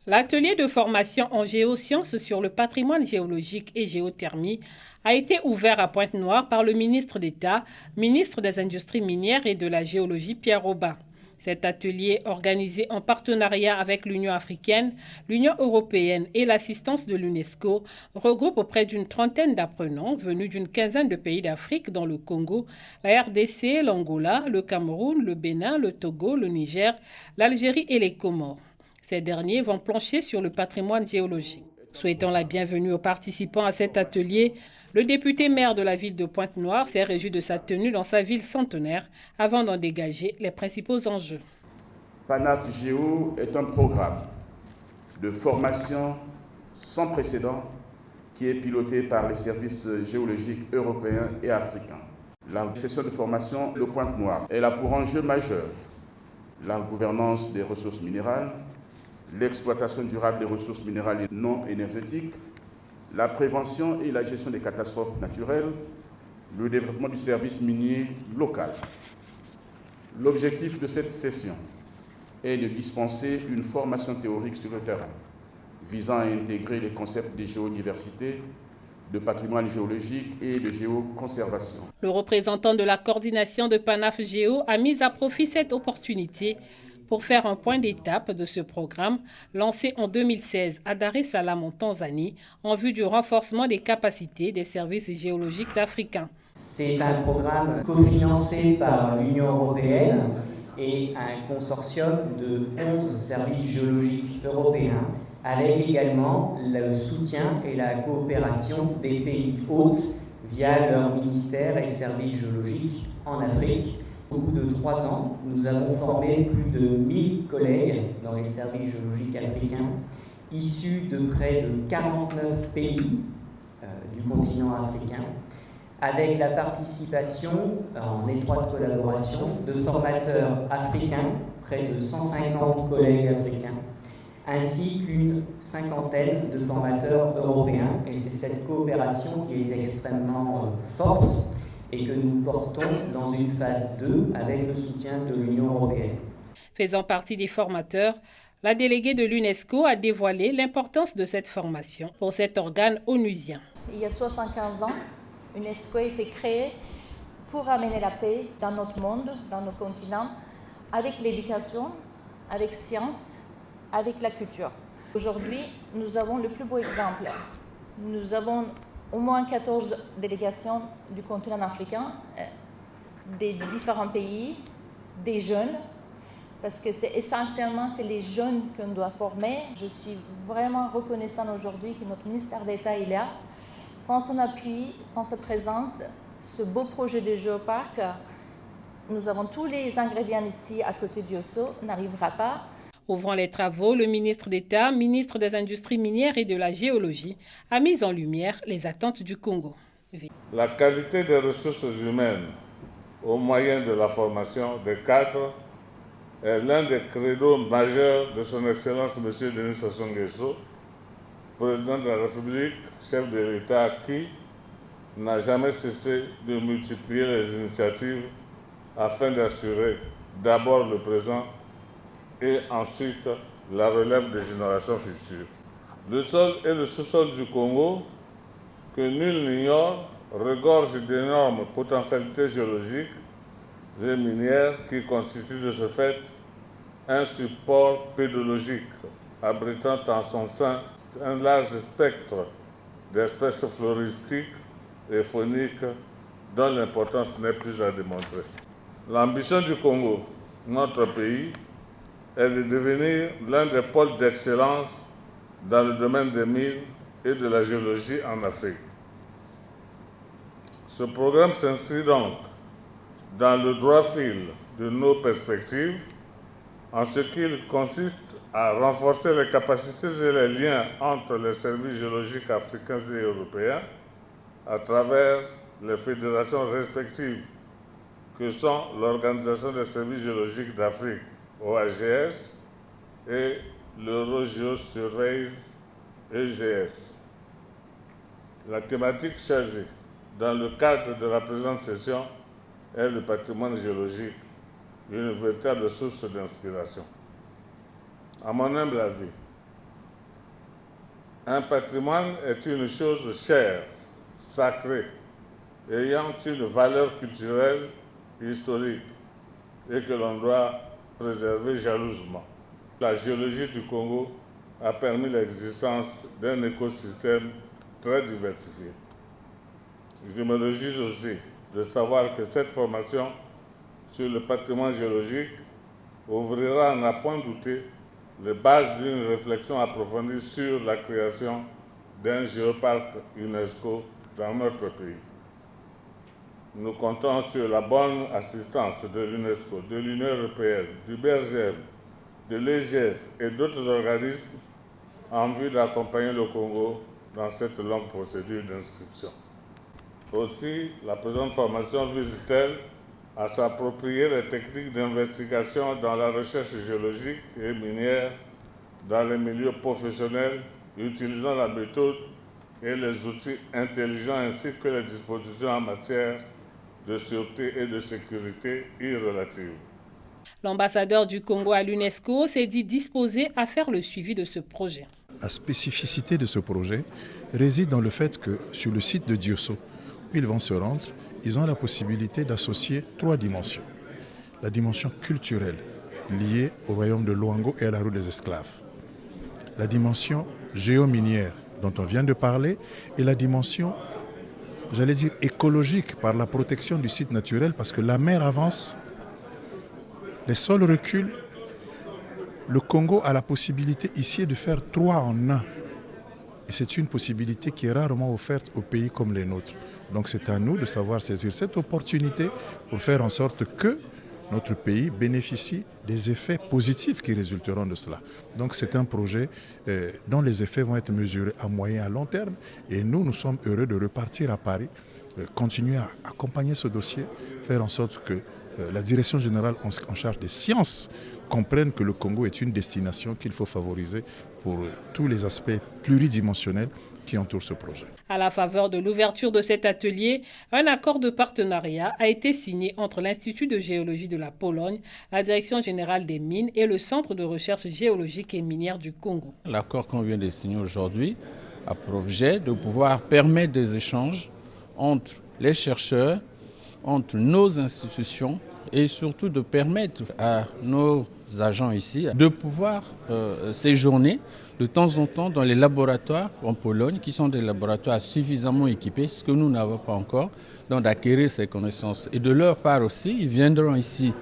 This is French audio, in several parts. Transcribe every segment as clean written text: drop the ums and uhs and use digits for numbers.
L'atelier de formation en géosciences sur le patrimoine géologique et géothermie a été ouvert à Pointe-Noire par le ministre d'État, ministre des Industries minières et de la Géologie, Pierre Aubin. Cet atelier, organisé en partenariat avec l'Union africaine, l'Union européenne et l'assistance de l'UNESCO, regroupe près d'une trentaine d'apprenants venus d'une quinzaine de pays d'Afrique, dont le Congo, la RDC, l'Angola, le Cameroun, le Bénin, le Togo, le Niger, l'Algérie et les Comores. Ces derniers vont plancher sur le patrimoine géologique. Souhaitant la bienvenue aux participants à cet atelier, le député maire de la ville de Pointe-Noire s'est réjoui de sa tenue dans sa ville centenaire avant d'en dégager les principaux enjeux. PANAF Géo est un programme de formation sans précédent qui est piloté par les services géologiques européens et africains. La session de formation Le Pointe-Noire, elle a pour enjeu majeur la gouvernance des ressources minérales, l'exploitation durable des ressources minérales non énergétiques, la prévention et la gestion des catastrophes naturelles, le développement du service minier local. L'objectif de cette session est de dispenser une formation théorique sur le terrain, visant à intégrer les concepts de géodiversité, de patrimoine géologique et de géoconservation. Le représentant de la coordination de PANAF Géo a mis à profit cette opportunité pour faire un point d'étape de ce programme lancé en 2016 à Dar es Salaam en Tanzanie en vue du renforcement des capacités des services géologiques africains. C'est un programme cofinancé par l'Union européenne et un consortium de 11 services géologiques européens, avec également le soutien et la coopération des pays hôtes via leurs ministères et services géologiques en Afrique. Au bout de 3 ans, nous avons formé plus de 1000 collègues dans les services géologiques africains, issus de près de 49 pays du continent africain, avec la participation, en étroite collaboration, de formateurs africains, près de 150 collègues africains, ainsi qu'une cinquantaine de formateurs européens. Et c'est cette coopération qui est extrêmement forte et que nous portons dans une phase 2 avec le soutien de l'Union européenne. Faisant partie des formateurs, la déléguée de l'UNESCO a dévoilé l'importance de cette formation pour cet organe onusien. Il y a 75 ans, l'UNESCO a été créée pour amener la paix dans notre monde, dans nos continents, avec l'éducation, avec science, avec la culture. Aujourd'hui, nous avons le plus beau exemple. Nous avons au moins 14 délégations du continent africain, des différents pays, des jeunes, parce que c'est essentiellement les jeunes qu'on doit former. Je suis vraiment reconnaissante aujourd'hui que notre ministère d'État est là. Sans son appui, sans sa présence, ce beau projet de géoparc, nous avons tous les ingrédients ici à côté d'Osso, n'arrivera pas. Ouvrant les travaux, le ministre d'État, ministre des Industries minières et de la Géologie, a mis en lumière les attentes du Congo. La qualité des ressources humaines au moyen de la formation des cadres est l'un des credos majeurs de son Excellence M. Denis Sassou Nguesso, président de la République, chef de l'État qui n'a jamais cessé de multiplier les initiatives afin d'assurer d'abord le présent et ensuite la relève des générations futures. Le sol et le sous-sol du Congo, que nul n'ignore, regorge d'énormes potentialités géologiques et minières qui constituent de ce fait un support pédologique abritant en son sein un large spectre d'espèces floristiques et fauniques dont l'importance n'est plus à démontrer. L'ambition du Congo, notre pays, est de devenir l'un des pôles d'excellence dans le domaine des mines et de la géologie en Afrique. Ce programme s'inscrit donc dans le droit fil de nos perspectives en ce qu'il consiste à renforcer les capacités et les liens entre les services géologiques africains et européens à travers les fédérations respectives que sont l'Organisation des services géologiques d'Afrique, OAGS, et l'Eurogeo-Surveys, EGS. La thématique chargée dans le cadre de la présente session est le patrimoine géologique, une véritable source d'inspiration. À mon humble avis, Un patrimoine est une chose chère, sacrée, ayant une valeur culturelle et historique et que l'on doit préserver jalousement. La géologie du Congo a permis l'existence d'un écosystème très diversifié. Je me réjouis aussi de savoir que cette formation sur le patrimoine géologique ouvrira, à n'en point douter, les bases d'une réflexion approfondie sur la création d'un géoparc UNESCO dans notre pays. Nous comptons sur la bonne assistance de l'UNESCO, de l'Union européenne, du BRGM, de l'EGS et d'autres organismes en vue d'accompagner le Congo dans cette longue procédure d'inscription. Aussi, la présente formation vise-t-elle à s'approprier les techniques d'investigation dans la recherche géologique et minière dans les milieux professionnels, utilisant la méthode et les outils intelligents ainsi que les dispositions en matière de sûreté et de sécurité irrelatives. L'ambassadeur du Congo à l'UNESCO s'est dit disposé à faire le suivi de ce projet. La spécificité de ce projet réside dans le fait que sur le site de Diosso, où ils vont se rendre, ils ont la possibilité d'associer 3 dimensions. La dimension culturelle, liée au royaume de Luango et à la route des esclaves. La dimension géominière, dont on vient de parler, et la dimension, j'allais dire, écologique, par la protection du site naturel, parce que la mer avance, les sols reculent. Le Congo a la possibilité ici de faire 3 en 1. Et c'est une possibilité qui est rarement offerte aux pays comme les nôtres. Donc c'est à nous de savoir saisir cette opportunité pour faire en sorte que notre pays bénéficie des effets positifs qui résulteront de cela. Donc c'est un projet dont les effets vont être mesurés à moyen et à long terme. Et nous sommes heureux de repartir à Paris, continuer à accompagner ce dossier, faire en sorte que la direction générale en charge des sciences comprenne que le Congo est une destination qu'il faut favoriser pour tous les aspects pluridimensionnels qui entourent ce projet. À la faveur de l'ouverture de cet atelier, un accord de partenariat a été signé entre l'Institut de géologie de la Pologne, la Direction générale des mines et le Centre de recherche géologique et minière du Congo. L'accord qu'on vient de signer aujourd'hui a pour objet de pouvoir permettre des échanges entre les chercheurs, entre nos institutions et surtout de permettre à nos agents ici de pouvoir séjourner de temps en temps dans les laboratoires en Pologne qui sont des laboratoires suffisamment équipés, ce que nous n'avons pas encore, donc d'acquérir ces connaissances. Et de leur part aussi, ils viendront ici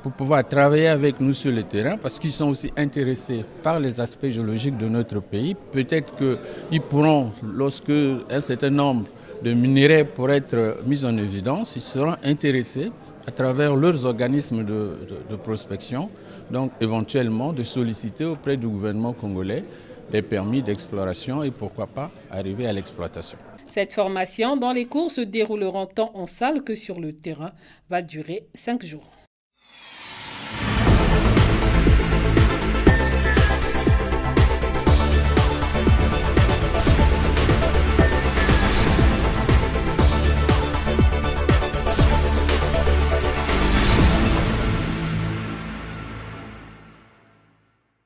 pour pouvoir travailler avec nous sur le terrain parce qu'ils sont aussi intéressés par les aspects géologiques de notre pays. Peut-être qu'ils pourront, lorsque un certain nombre de minerais pourraient être mis en évidence, ils seront intéressés à travers leurs organismes de prospection, donc éventuellement de solliciter auprès du gouvernement congolais des permis d'exploration et pourquoi pas arriver à l'exploitation. Cette formation, dont les cours se dérouleront tant en salle que sur le terrain, va durer 5 jours.